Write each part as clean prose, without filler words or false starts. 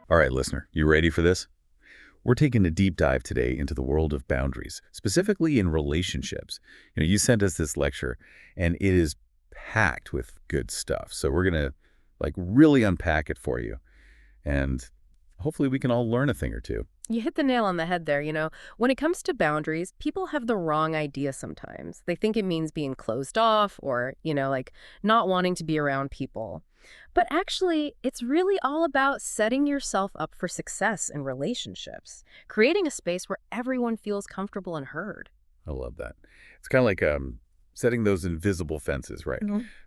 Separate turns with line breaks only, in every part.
All right, listener, you ready for this? We're taking a deep dive today into the world of boundaries, specifically in relationships. You sent us this lecture, and it is packed with good stuff. So we're going to really unpack it for you, and hopefully we can all learn a thing or two.
You hit the nail on the head there. When it comes to boundaries, people have the wrong idea sometimes. They think it means being closed off or, like not wanting to be around people. But actually, it's really all about setting yourself up for success in relationships, creating a space where everyone feels comfortable and heard.
I love that. It's kind of like setting those invisible fences, right?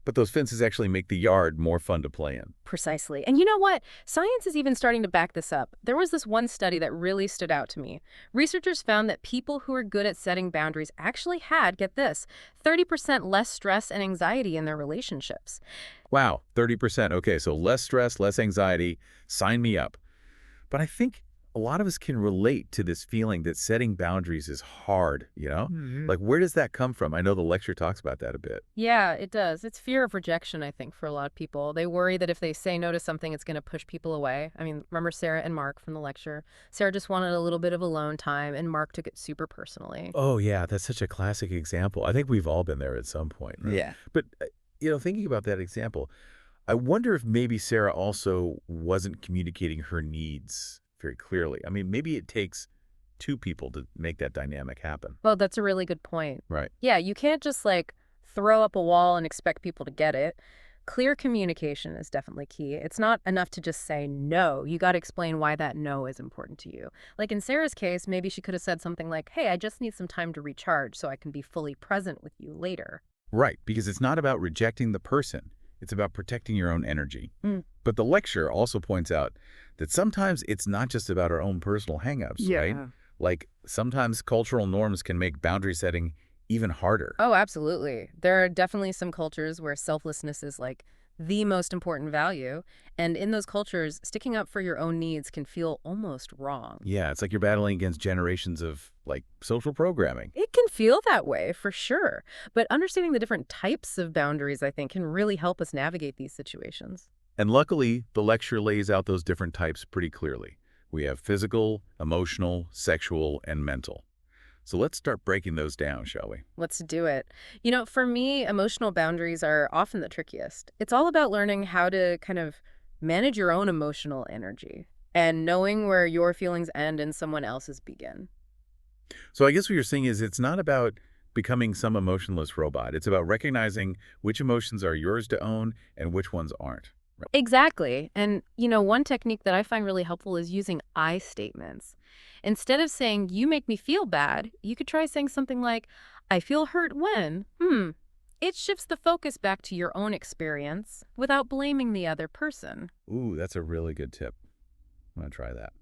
But those fences actually make the yard more fun to play in.
Precisely. And you know what? Science is even starting to back this up. There was this one study that really stood out to me. Researchers found that people who are good at setting boundaries actually had, get this, 30% less stress and anxiety in their relationships.
Wow, 30%. Okay, so less stress, less anxiety. Sign me up. But I think a lot of us can relate to this feeling that setting boundaries is hard. Like, where does that come from? I know the lecture talks about that a bit.
Yeah, it does. It's fear of rejection, I think, for a lot of people. They worry that if they say no to something, it's going to push people away. I mean, remember Sarah and Mark from the lecture? Sarah just wanted a little bit of alone time, and Mark took it super personally.
Oh, yeah, that's such a classic example. I think we've all been there at some point. Right?
Yeah.
But, thinking about that example, I wonder if maybe Sarah also wasn't communicating her needs very clearly. I mean, maybe it takes two people to make that dynamic happen.
Well, that's a really good point.
Right.
Yeah, you can't just throw up a wall and expect people to get it. Clear communication is definitely key. It's not enough to just say no. You got to explain why that no is important to you. Like in Sarah's case, maybe she could have said something like, hey, I just need some time to recharge so I can be fully present with you later.
Right, because it's not about rejecting the person. It's about protecting your own energy. But the lecture also points out that sometimes it's not just about our own personal hangups, right? Like sometimes cultural norms can make boundary setting even harder.
Oh, absolutely. There are definitely some cultures where selflessness is the most important value. And in those cultures, sticking up for your own needs can feel almost wrong.
Yeah, it's like you're battling against generations of social programming.
It can feel that way, for sure. But understanding the different types of boundaries, I think, can really help us navigate these situations.
And luckily, the lecture lays out those different types pretty clearly. We have physical, emotional, sexual, and mental. So let's start breaking those down, shall we?
Let's do it. For me, emotional boundaries are often the trickiest. It's all about learning how to kind of manage your own emotional energy and knowing where your feelings end and someone else's begin.
So I guess what you're saying is it's not about becoming some emotionless robot. It's about recognizing which emotions are yours to own and which ones aren't. Right.
Exactly. And, one technique that I find really helpful is using I statements. Instead of saying, you make me feel bad, you could try saying something like, I feel hurt when, It shifts the focus back to your own experience without blaming the other person.
Ooh, that's a really good tip. I'm going to try that.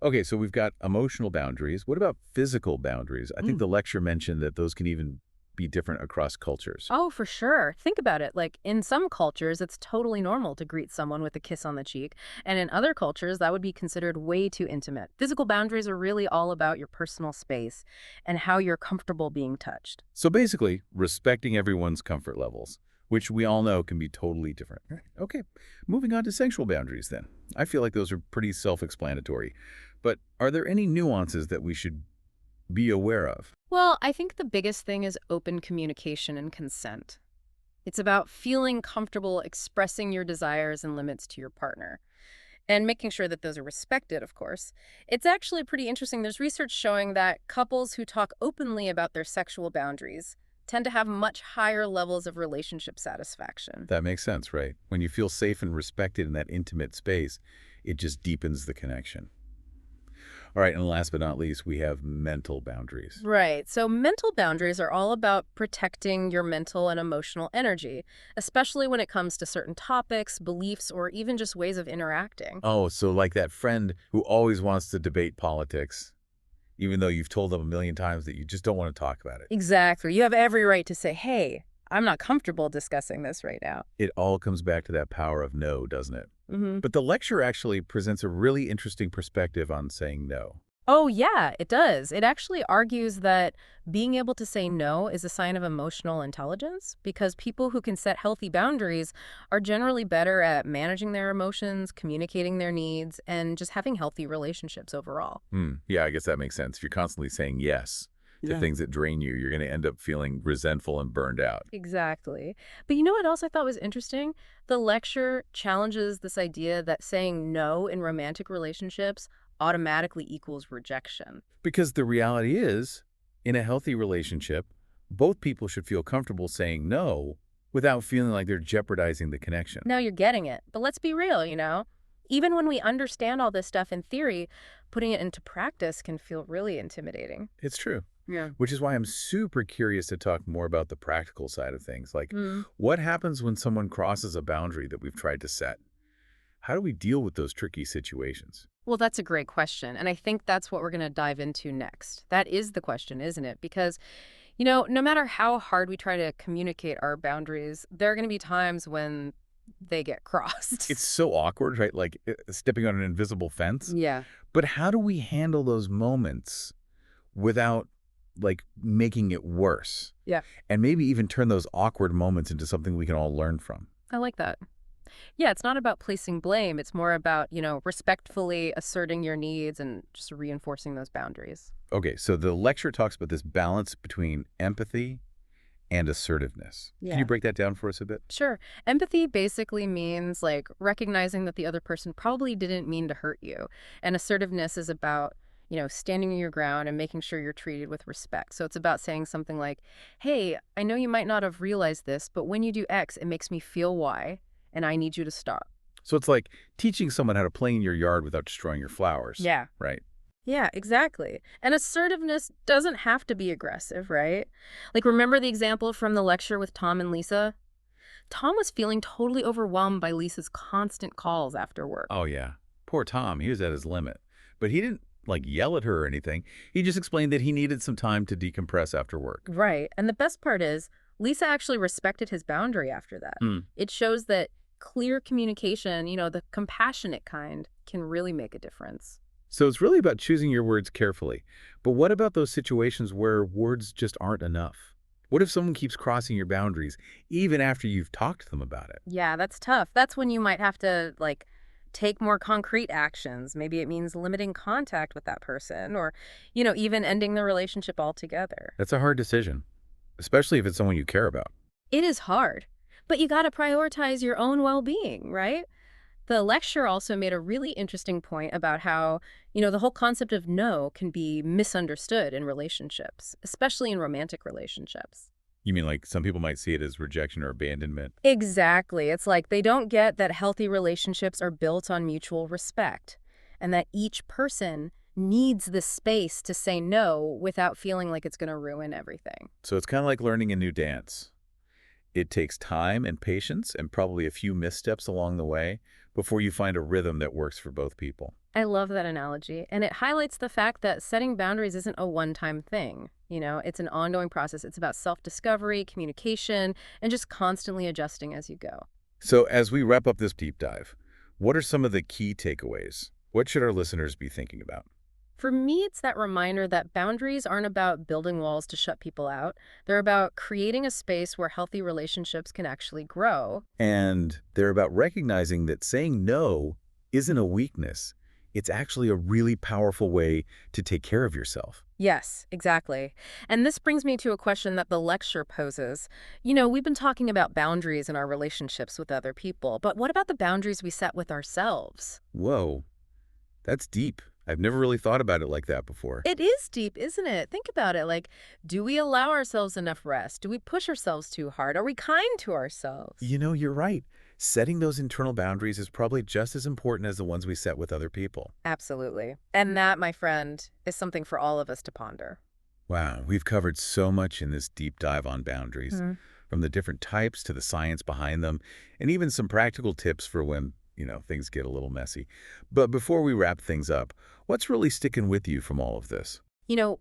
Okay, so we've got emotional boundaries. What about physical boundaries? I think the lecture mentioned that those can even be different across cultures.
Oh, for sure. Think about it. In some cultures, it's totally normal to greet someone with a kiss on the cheek. And in other cultures, that would be considered way too intimate. Physical boundaries are really all about your personal space and how you're comfortable being touched.
So basically, respecting everyone's comfort levels, which we all know can be totally different. Okay, moving on to sexual boundaries then. I feel like those are pretty self-explanatory. But are there any nuances that we should be aware of?
Well, I think the biggest thing is open communication and consent. It's about feeling comfortable expressing your desires and limits to your partner and making sure that those are respected, of course. It's actually pretty interesting. There's research showing that couples who talk openly about their sexual boundaries tend to have much higher levels of relationship satisfaction.
That makes sense, right? When you feel safe and respected in that intimate space, it just deepens the connection. All right, and last but not least, we have mental boundaries.
Right. So mental boundaries are all about protecting your mental and emotional energy, especially when it comes to certain topics, beliefs, or even just ways of interacting.
Oh, so like that friend who always wants to debate politics, even though you've told them a million times that you just don't want to talk about it.
Exactly. You have every right to say, hey, I'm not comfortable discussing this right now.
It all comes back to that power of no, doesn't it? But the lecture actually presents a really interesting perspective on saying no.
Oh, yeah, it does. It actually argues that being able to say no is a sign of emotional intelligence because people who can set healthy boundaries are generally better at managing their emotions, communicating their needs, and just having healthy relationships overall.
Yeah, I guess that makes sense. If you're constantly saying yes to
Yeah.
things that drain you, you're going to end up feeling resentful and burned out.
Exactly. But you know what else I thought was interesting? The lecture challenges this idea that saying no in romantic relationships automatically equals rejection.
Because the reality is, in a healthy relationship, both people should feel comfortable saying no without feeling like they're jeopardizing the connection.
Now you're getting it. But let's be real, Even when we understand all this stuff in theory, putting it into practice can feel really intimidating.
It's true.
Yeah.
Which is why I'm super curious to talk more about the practical side of things. Like,
Mm.
what happens when someone crosses a boundary that we've tried to set? How do we deal with those tricky situations?
Well, that's a great question. And I think that's what we're going to dive into next. That is the question, isn't it? Because, no matter how hard we try to communicate our boundaries, there are going to be times when they get crossed.
It's so awkward, right? Like stepping on an invisible fence.
Yeah.
But how do we handle those moments without like making it worse?
Yeah.
And maybe even turn those awkward moments into something we can all learn from.
I like that. Yeah, it's not about placing blame. It's more about, respectfully asserting your needs and just reinforcing those boundaries.
Okay, so the lecture talks about this balance between empathy and assertiveness. Can you
Yeah.
break that down for us a bit?
Sure. Empathy basically means like recognizing that the other person probably didn't mean to hurt you. And assertiveness is about, standing your ground and making sure you're treated with respect. So it's about saying something like, hey, I know you might not have realized this, but when you do X, it makes me feel Y, and I need you to stop.
So it's like teaching someone how to play in your yard without destroying your flowers,
Yeah.
right?
Yeah, exactly. And assertiveness doesn't have to be aggressive, right? Like, remember the example from the lecture with Tom and Lisa? Tom was feeling totally overwhelmed by Lisa's constant calls after work.
Oh, yeah. Poor Tom, he was at his limit. But he didn't, like, yell at her or anything. He just explained that he needed some time to decompress after work.
Right. And the best part is, Lisa actually respected his boundary after that.
Hmm.
It shows that clear communication, the compassionate kind, can really make a difference.
So it's really about choosing your words carefully. But what about those situations where words just aren't enough? What if someone keeps crossing your boundaries even after you've talked to them about it?
Yeah, that's tough. That's when you might have to, like, take more concrete actions. Maybe it means limiting contact with that person or, even ending the relationship altogether.
That's a hard decision, especially if it's someone you care about.
It is hard, but you got to prioritize your own well-being, right? The lecture also made a really interesting point about how, the whole concept of no can be misunderstood in relationships, especially in romantic relationships.
You mean like some people might see it as rejection or abandonment?
Exactly. It's like they don't get that healthy relationships are built on mutual respect and that each person needs the space to say no without feeling like it's going to ruin everything.
So it's kind of like learning a new dance. It takes time and patience and probably a few missteps along the way before you find a rhythm that works for both people.
I love that analogy. And it highlights the fact that setting boundaries isn't a one-time thing. It's an ongoing process. It's about self-discovery, communication, and just constantly adjusting as you go.
So as we wrap up this deep dive, what are some of the key takeaways? What should our listeners be thinking about?
For me, it's that reminder that boundaries aren't about building walls to shut people out. They're about creating a space where healthy relationships can actually grow.
And they're about recognizing that saying no isn't a weakness. It's actually a really powerful way to take care of yourself.
Yes, exactly. And this brings me to a question that the lecture poses. We've been talking about boundaries in our relationships with other people, but what about the boundaries we set with ourselves?
Whoa, that's deep. I've never really thought about it like that before.
It is deep, isn't it? Think about it. Like, do we allow ourselves enough rest? Do we push ourselves too hard? Are we kind to ourselves?
You're right. Setting those internal boundaries is probably just as important as the ones we set with other people.
Absolutely. And that, my friend, is something for all of us to ponder.
Wow, we've covered so much in this deep dive on boundaries, from the different types to the science behind them, and even some practical tips for when, things get a little messy. But before we wrap things up, what's really sticking with you from all of this?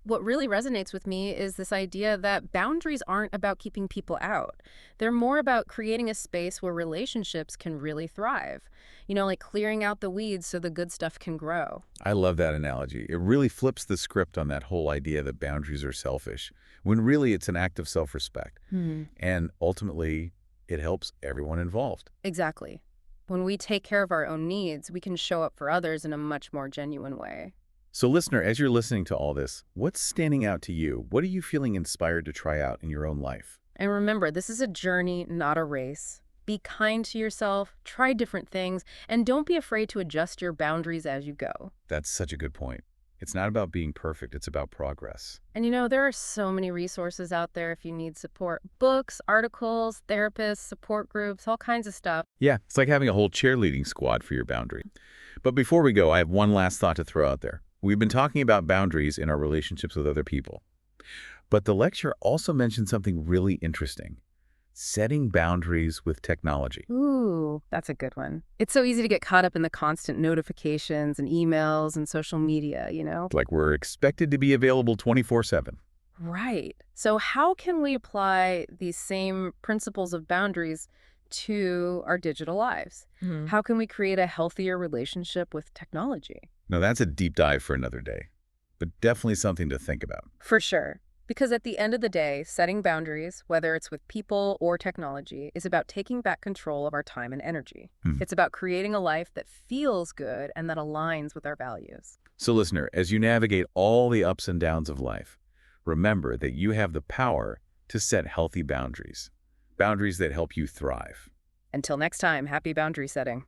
What really resonates with me is this idea that boundaries aren't about keeping people out. They're more about creating a space where relationships can really thrive. Like clearing out the weeds so the good stuff can grow.
I love that analogy. It really flips the script on that whole idea that boundaries are selfish, when really it's an act of self-respect.
Hmm.
And ultimately, it helps everyone involved.
Exactly. When we take care of our own needs, we can show up for others in a much more genuine way.
So listener, as you're listening to all this, what's standing out to you? What are you feeling inspired to try out in your own life?
And remember, this is a journey, not a race. Be kind to yourself, try different things, and don't be afraid to adjust your boundaries as you go.
That's such a good point. It's not about being perfect, it's about progress.
And there are so many resources out there if you need support. Books, articles, therapists, support groups, all kinds of stuff.
Yeah, it's like having a whole cheerleading squad for your boundary. But before we go, I have one last thought to throw out there. We've been talking about boundaries in our relationships with other people. But the lecture also mentioned something really interesting: setting boundaries with technology.
Ooh, that's a good one. It's so easy to get caught up in the constant notifications and emails and social media.
Like we're expected to be available 24/7.
Right. So how can we apply these same principles of boundaries to our digital lives? How can we create a healthier relationship with technology?
Now that's a deep dive for another day, but definitely something to think about.
For sure. Because at the end of the day, setting boundaries, whether it's with people or technology, is about taking back control of our time and energy.
Hmm.
It's about creating a life that feels good and that aligns with our values.
So listener, as you navigate all the ups and downs of life, remember that you have the power to set healthy boundaries. Boundaries that help you thrive.
Until next time, happy boundary setting.